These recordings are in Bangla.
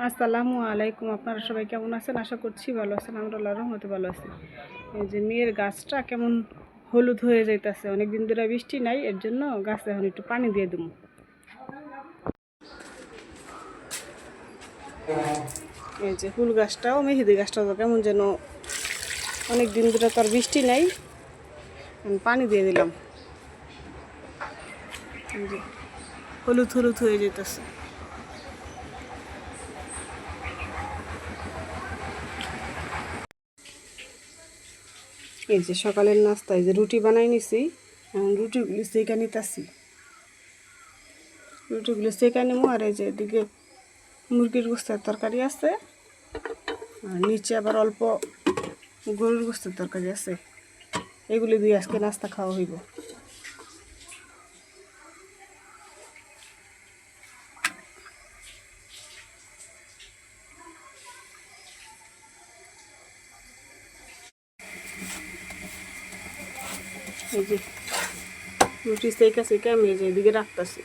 আসসালামু আলাইকুম। আপনারা সবাই কেমন আছেন? আশা করছি ভালো আছেন। আমরা আল্লাহর রহমতে ভালো আছি। এই যে মেয়ের গাছটা কেমন হলুদ হয়ে যাইতেছে, অনেকদিন ধরে বৃষ্টি নাই, এর জন্য গাছে এখন একটু পানি দিয়ে দেবো। এই যে ফুল গাছটাও, মেহেদি গাছটাও কেমন যেন অনেক দিন ধরে তো আর বৃষ্টি নাই, পানি দিয়ে দিলাম। এই যে হলুদ হলুদ হয়ে যেতেছে। এই যে সকালের নাস্তা, এই যে রুটি বানাই নিছি, রুটিগুলি সেঁকা নিতেছি। রুটিগুলি সেঁকা নেবো। আর এই যে এদিকে মুরগির গোস্তের তরকারি আছে, আর নিচে আবার অল্প গরুর গোস্তের তরকারি আছে। এগুলি দিয়ে আজকে নাস্তা খাওয়া হইব। এই যে রুটি সেঁকা সেঁকা আমি এই যে এদিকে রাখতেছি,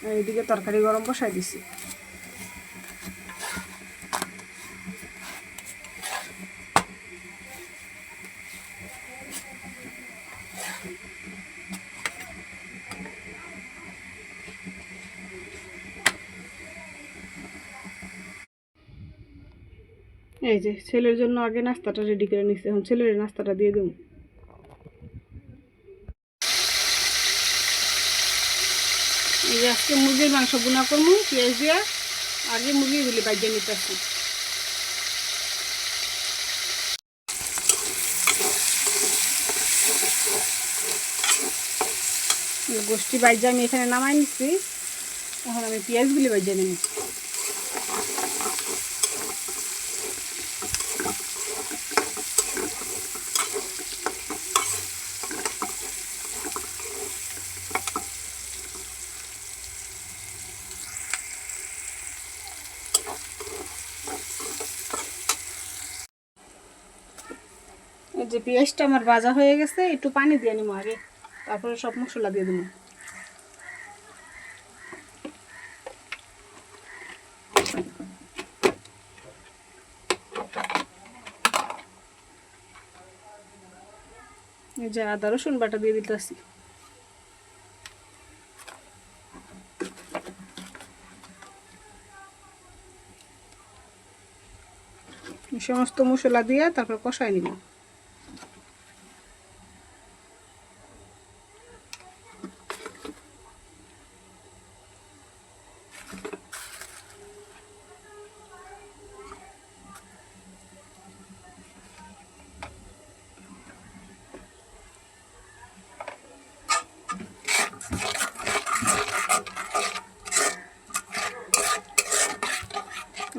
আর এদিকে তরকারি গরম বসাই দিছি। এই যে ছেলের জন্য আগে নাস্তাটা রেডি করে নিচ্ছি, এখন ছেলের নাস্তাটা দিয়ে দেবো। এই যে আজকে মুরগির মাংস বোনা করবো পেঁয়াজ দিয়া, আগে মুরগিগুলি বাজিয়ে নিতেছি। গোষ্ঠী বাইজা আমি এখানে নামাই নিচ্ছি, এখন আমি পেঁয়াজগুলি বাজিয়ে নিচ্ছি। এই যে পেঁয়াজটা আমার ভাজা হয়ে গেছে, একটু পানি দিয়ে নিবো আগে, তারপরে সব মশলা দিয়ে দেবো। এই যে আদা রসুন বাটা দিয়ে দিতেছি। সমস্ত মশলা দিয়ে তারপর কষাই নিব।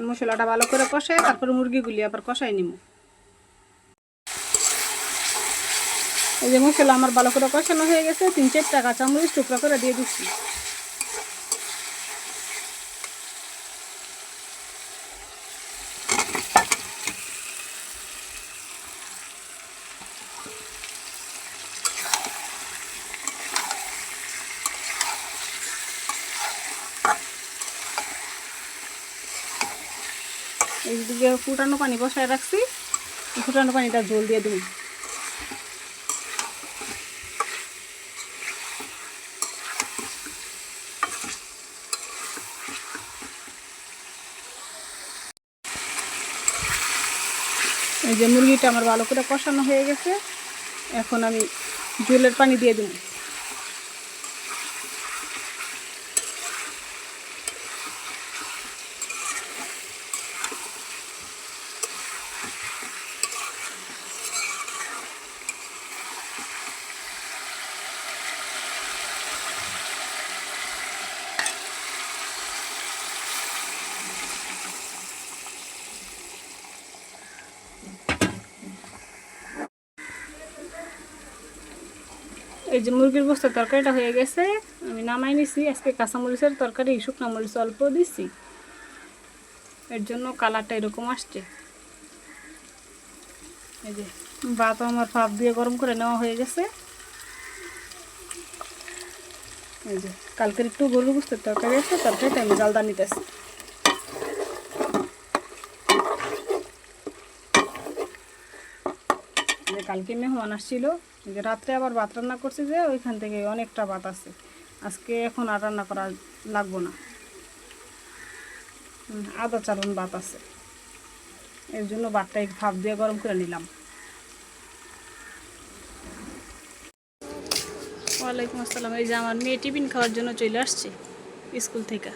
মশলাটা ভালো করে কষাই তারপরে মুরগিগুলি আবার কষাই নিব। এই যে মশলা আমার ভালো করে কষানো হয়ে গেছে, 3-4টা কাঁচামরিচ টুকরা করে দিয়ে দিচ্ছি। এইদিকে ফুটানো পানি বসায় রাখছি, ফুটানো পানিটা জল দিয়ে দেব। এই যে মুরগিটা আমার ভালো করে কষানো হয়ে গেছে, এখন আমি জলের পানি দিয়ে দেব। এই যে মুরগির গোস্তের তরকারিটা হয়ে গেছে, আমি নামাই নিছি। আজকে কাঁচামরিচের তরকারি, শুকনো মরিচ অল্প দিছি, এর জন্য কালারটা এরকম আসছে। এই যে ভাত আমার ভাপ দিয়ে গরম করে নেওয়া হয়ে গেছে। এই যে কালকের একটু গরুর গোস্তের তরকারি আছে, তরকারিটা আমি জালদা নিতেছি। যে কালকে মেহমান আসছিল, যে রাত্রে আবার ভাত রান্না করছি, যে ওইখান থেকে অনেকটা ভাত আছে। আজকে এখন আর রান্না করা লাগবো না, আদা চালন ভাত আছে, এর জন্য ভাতটা ভাপ দিয়ে গরম করে নিলাম। ওয়ালাইকুম আসসালাম। এই যে আমার মেয়ে টিফিন খাওয়ার জন্য চলে আসছে স্কুল থেকে।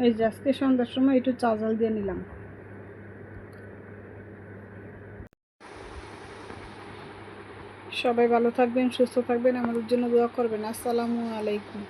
এই যে আজকে সন্ধ্যার সময় একটু চা জল দিয়ে নিলাম। সবাই ভালো থাকবেন, সুস্থ থাকবেন, আমাদের জন্য দোয়া করবেন। আসসালামু আলাইকুম।